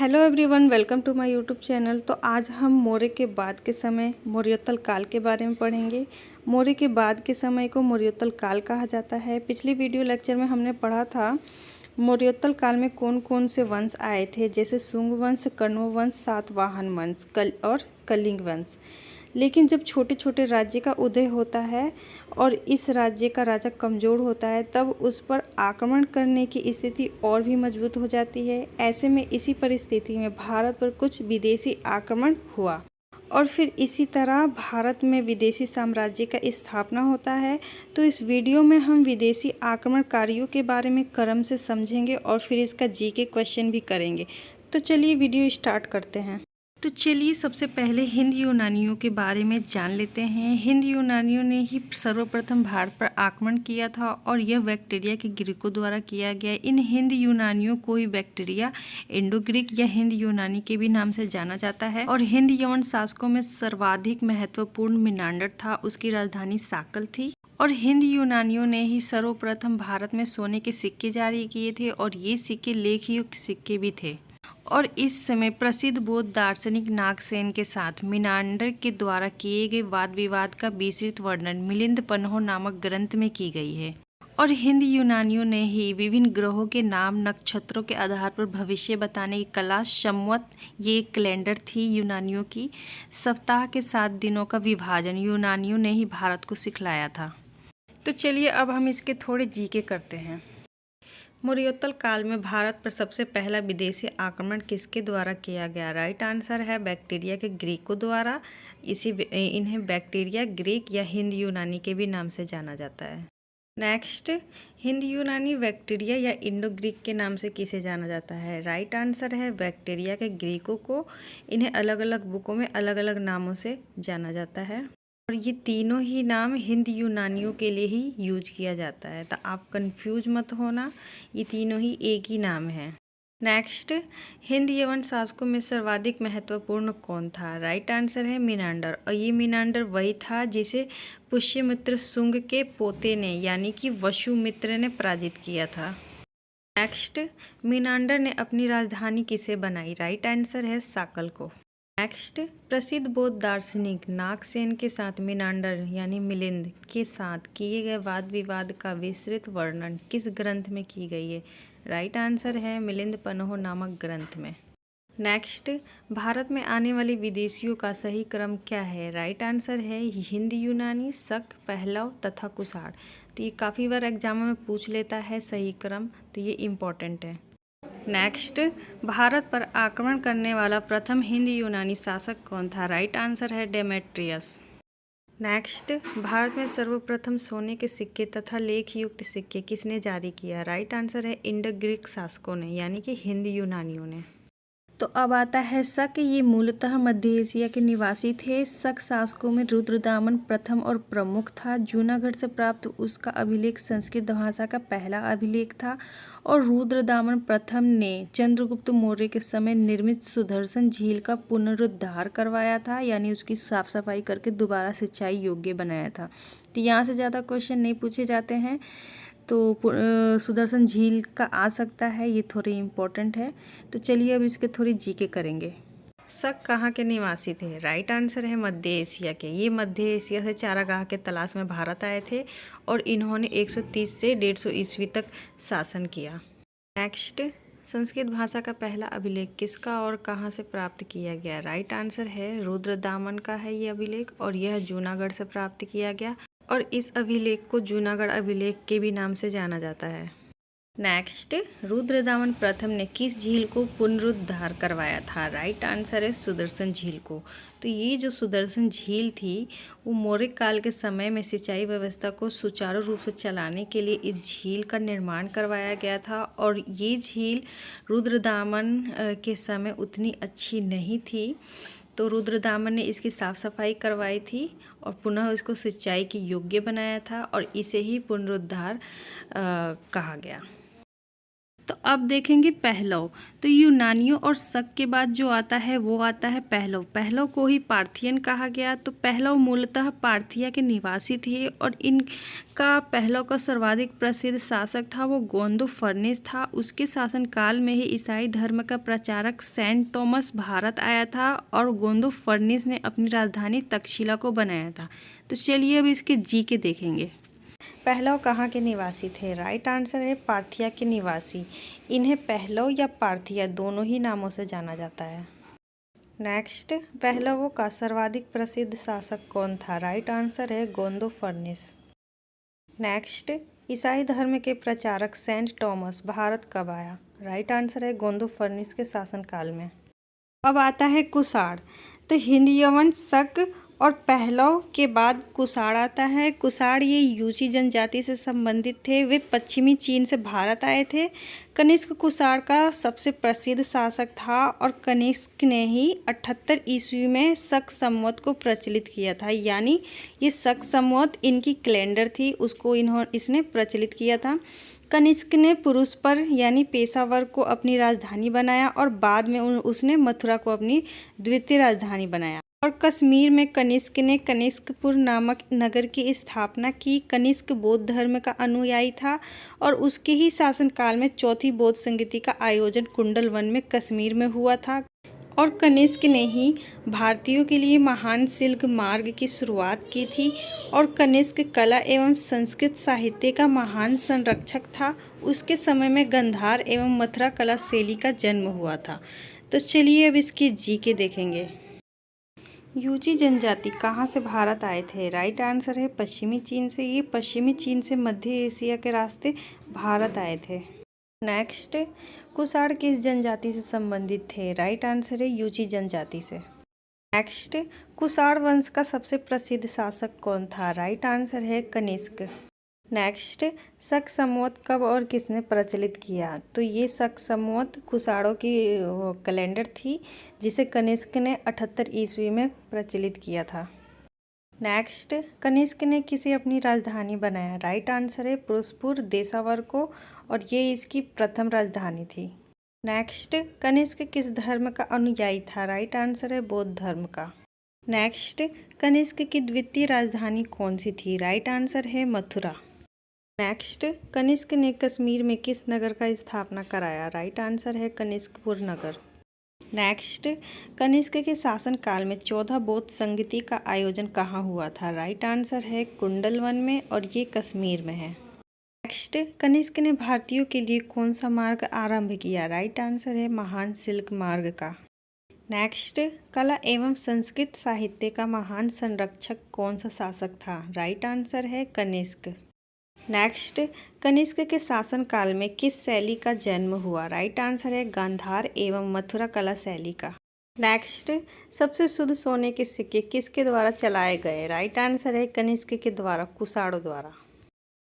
Hello everyone, welcome to my YouTube channel. तो आज हम मौर्य के बाद के समय मौर्योत्तल काल के बारे में पढ़ेंगे। मौर्य के बाद के समय को मौर्योत्तल काल कहा जाता है। पिछली वीडियो लेक्चर में हमने पढ़ा था मौर्योत्तल काल में कौन कौन से वंश आए थे, जैसे शुंग वंश, कण्व वंश, सातवाहन वंश और कलिंग वंश। लेकिन जब छोटे छोटे राज्य का उदय होता है और इस राज्य का राजा कमज़ोर होता है, तब उस पर आक्रमण करने की स्थिति और भी मजबूत हो जाती है। ऐसे में इसी परिस्थिति में भारत पर कुछ विदेशी आक्रमण हुआ और फिर इसी तरह भारत में विदेशी साम्राज्य का स्थापना होता है। तो इस वीडियो में हम विदेशी आक्रमणकारियों के बारे में क्रम से समझेंगे और फिर इसका जीके क्वेश्चन भी करेंगे। तो चलिए वीडियो स्टार्ट करते हैं। तो चलिए सबसे पहले हिंद यूनानियों के बारे में जान लेते हैं। हिंद यूनानियों ने ही सर्वप्रथम भारत पर आक्रमण किया था और यह बैक्टीरिया के ग्रीकों द्वारा किया गया। इन हिंद यूनानियों को ही बैक्टीरिया, इंडो ग्रीक या हिंद यूनानी के भी नाम से जाना जाता है। और हिंद यवन शासकों में सर्वाधिक महत्वपूर्ण मिनांडर था, उसकी राजधानी साकल थी। और हिंद यूनानियों ने ही सर्वप्रथम भारत में सोने के सिक्के जारी किए थे और ये सिक्के लेख युक्त सिक्के भी थे। और इस समय प्रसिद्ध बौद्ध दार्शनिक नागसेन के साथ मिनांडर के द्वारा किए गए वाद विवाद का विस्तृत वर्णन मिलिंद पन्हो नामक ग्रंथ में की गई है। और हिंद यूनानियों ने ही विभिन्न ग्रहों के नाम, नक्षत्रों के आधार पर भविष्य बताने की कला, संवत, ये एक कैलेंडर थी यूनानियों की, सप्ताह के 7 दिनों का विभाजन यूनानियों ने ही भारत को सिखलाया था। तो चलिए अब हम इसके थोड़े जीके करते हैं। मौर्योत्तल काल में भारत पर सबसे पहला विदेशी आक्रमण किसके द्वारा किया गया? राइट आंसर है बैक्टीरिया के ग्रीकों द्वारा। इन्हें बैक्टीरिया ग्रीक या हिंद यूनानी के भी नाम से जाना जाता है। नेक्स्ट, हिंद यूनानी, बैक्टीरिया या इंडो ग्रीक के नाम से किसे जाना जाता है? राइट आंसर है बैक्टीरिया के ग्रीकों को। इन्हें अलग अलग बुकों में अलग अलग नामों से जाना जाता है और ये तीनों ही नाम हिंद यूनानियों के लिए ही यूज किया जाता है, तो आप कंफ्यूज मत होना, ये तीनों ही एक ही नाम है। नेक्स्ट, हिंद यवन शासकों में सर्वाधिक महत्वपूर्ण कौन था? राइट आंसर है मिनांडर। और ये मिनांडर वही था जिसे पुष्यमित्र शुंग के पोते ने यानी कि वसुमित्र ने पराजित किया था। नेक्स्ट, मिनांडर ने अपनी राजधानी किसे बनाई? राइट आंसर है साकल को। नेक्स्ट, प्रसिद्ध बौद्ध दार्शनिक नागसेन के साथ मिनांडर यानी मिलिंद के साथ किए गए वाद विवाद का विस्तृत वर्णन किस ग्रंथ में की गई है? राइट आंसर है मिलिंद पन्हो नामक ग्रंथ में। नेक्स्ट, भारत में आने वाले विदेशियों का सही क्रम क्या है? राइट आंसर है हिंद यूनानी, शक, पहलव तथा कुषाण। तो ये काफ़ी बार एग्जाम में पूछ लेता है सही क्रम, तो ये इम्पोर्टेंट है। नेक्स्ट, भारत पर आक्रमण करने वाला प्रथम हिंद यूनानी शासक कौन था? राइट आंसर है डेमेट्रियस। नेक्स्ट, भारत में सर्वप्रथम सोने के सिक्के तथा लेख युक्त सिक्के किसने जारी किया? राइट आंसर है इंडो ग्रीक शासकों ने यानी कि हिंद यूनानियों ने। तो अब आता है शक। ये मूलतः मध्य एशिया के निवासी थे। शक शासकों में रुद्रदामन प्रथम और प्रमुख था। जूनागढ़ से प्राप्त उसका अभिलेख संस्कृत भाषा का पहला अभिलेख था और रुद्रदामन प्रथम ने चंद्रगुप्त मौर्य के समय निर्मित सुदर्शन झील का पुनरुद्धार करवाया था, यानी उसकी साफ सफाई करके दोबारा सिंचाई योग्य बनाया था। तो यहाँ से ज़्यादा क्वेश्चन नहीं पूछे जाते हैं, तो सुदर्शन झील का आ सकता है, ये थोड़ी इम्पोर्टेंट है। तो चलिए अब इसके थोड़ी जीके करेंगे। शक कहाँ के निवासी थे? राइट आंसर है मध्य एशिया के। ये मध्य एशिया से चारागाह के तलाश में भारत आए थे और इन्होंने 130 से 150 ईस्वी तक शासन किया। नेक्स्ट, संस्कृत भाषा का पहला अभिलेख किसका और कहाँ से प्राप्त किया गया? राइट आंसर है रुद्रदामन का है ये अभिलेख और यह जूनागढ़ से प्राप्त किया गया और इस अभिलेख को जूनागढ़ अभिलेख के भी नाम से जाना जाता है। नेक्स्ट, रुद्रदामन प्रथम ने किस झील को पुनरुद्धार करवाया था? राइट आंसर है सुदर्शन झील को। तो ये जो सुदर्शन झील थी वो मौर्य काल के समय में सिंचाई व्यवस्था को सुचारू रूप से चलाने के लिए इस झील का निर्माण करवाया गया था और ये झील रुद्रदामन के समय उतनी अच्छी नहीं थी, तो रुद्रदामन ने इसकी साफ सफाई करवाई थी और पुनः इसको सिंचाई की योग्य बनाया था और इसे ही पुनरुद्धार कहा गया। तो अब देखेंगे पहलव। तो यूनानियों और शक के बाद जो आता है वो आता है पहलव। पहलव को ही पार्थियन कहा गया। तो पहलव मूलतः पार्थिया के निवासी थे और इनका पहलव का सर्वाधिक प्रसिद्ध शासक था वो गोंदोफर्निस था। उसके शासनकाल में ही ईसाई धर्म का प्रचारक सेंट टॉमस भारत आया था और गोंदोफर्निस ने अपनी राजधानी तक्षशिला को बनाया था। तो चलिए अब इसके जी के देखेंगे। पहलव कहाँ के निवासी थे? राइट आंसर है पार्थिया के निवासी। इन्हें पहलव या पार्थिया दोनों ही नामों से जाना जाता है। नेक्स्ट, पहलवों का सर्वाधिक प्रसिद्ध शासक कौन था? राइट आंसर है गोंदोफर्निस। नेक्स्ट, ईसाई धर्म के प्रचारक सेंट टॉमस भारत कब आया? राइट आंसर है गोंदोफर्निस के शासनकाल में। अब आता है कुषाण। तो हिंदयवन, शक और पहलव के बाद कुषाण आता है। कुषाण ये यूची जनजाति से संबंधित थे। वे पश्चिमी चीन से भारत आए थे। कनिष्क कुषाण का सबसे प्रसिद्ध शासक था और कनिष्क ने ही 78 ईस्वी में शक संवत को प्रचलित किया था। यानी ये शक संवत इनकी कैलेंडर थी, उसको इसने प्रचलित किया था। कनिष्क ने पुरुष पर यानी पेशा वर्ग को अपनी राजधानी बनाया और बाद में उसने मथुरा को अपनी द्वितीय राजधानी बनाया। और कश्मीर में कनिष्क ने कनिष्कपुर नामक नगर की स्थापना की। कनिष्क बौद्ध धर्म का अनुयायी था और उसके ही शासनकाल में चौथी बौद्ध संगति का आयोजन कुंडलवन में कश्मीर में हुआ था। और कनिष्क ने ही भारतीयों के लिए महान सिल्क मार्ग की शुरुआत की थी और कनिष्क कला एवं संस्कृत साहित्य का महान संरक्षक था। उसके समय में गंधार एवं मथुरा कला शैली का जन्म हुआ था। तो चलिए अब इसकी जी के देखेंगे। यूची जनजाति कहाँ से भारत आए थे? राइट आंसर है पश्चिमी चीन से। ये पश्चिमी चीन से मध्य एशिया के रास्ते भारत आए थे। नेक्स्ट, कुषाण किस जनजाति से संबंधित थे? राइट आंसर है यूची जनजाति से। नेक्स्ट, कुषाण वंश का सबसे प्रसिद्ध शासक कौन था? राइट आंसर है कनिष्क। नेक्स्ट, शक संवत कब और किसने प्रचलित किया? तो ये शक संवत कुषाणों की कैलेंडर थी जिसे कनिष्क ने 78 ईस्वी में प्रचलित किया था। नेक्स्ट, कनिष्क ने किसे अपनी राजधानी बनाया? राइट आंसर है पुरुषपुर देशावर को और ये इसकी प्रथम राजधानी थी। नेक्स्ट, कनिष्क किस धर्म का अनुयायी था? राइट आंसर है बौद्ध धर्म का। नेक्स्ट, कनिष्क की द्वितीय राजधानी कौन सी थी? राइट आंसर है मथुरा। नेक्स्ट, कनिष्क ने कश्मीर में किस नगर का स्थापना कराया? राइट आंसर है कनिष्कपुर नगर। नेक्स्ट, कनिष्क के शासनकाल में 14 बौद्ध संगति का आयोजन कहाँ हुआ था? राइट आंसर है कुंडलवन में और ये कश्मीर में है। नेक्स्ट, कनिष्क ने भारतीयों के लिए कौन सा मार्ग आरंभ किया? राइट आंसर है महान सिल्क मार्ग का। नेक्स्ट, कला एवं संस्कृत साहित्य का महान संरक्षक कौन सा शासक था? राइट आंसर है कनिष्क। नेक्स्ट, कनिष्क के शासनकाल में किस शैली का जन्म हुआ? राइट आंसर है गांधार एवं मथुरा कला शैली का। नेक्स्ट, सबसे शुद्ध सोने के सिक्के किसके द्वारा चलाए गए? राइट आंसर है कनिष्क के द्वारा, कुषाणों द्वारा।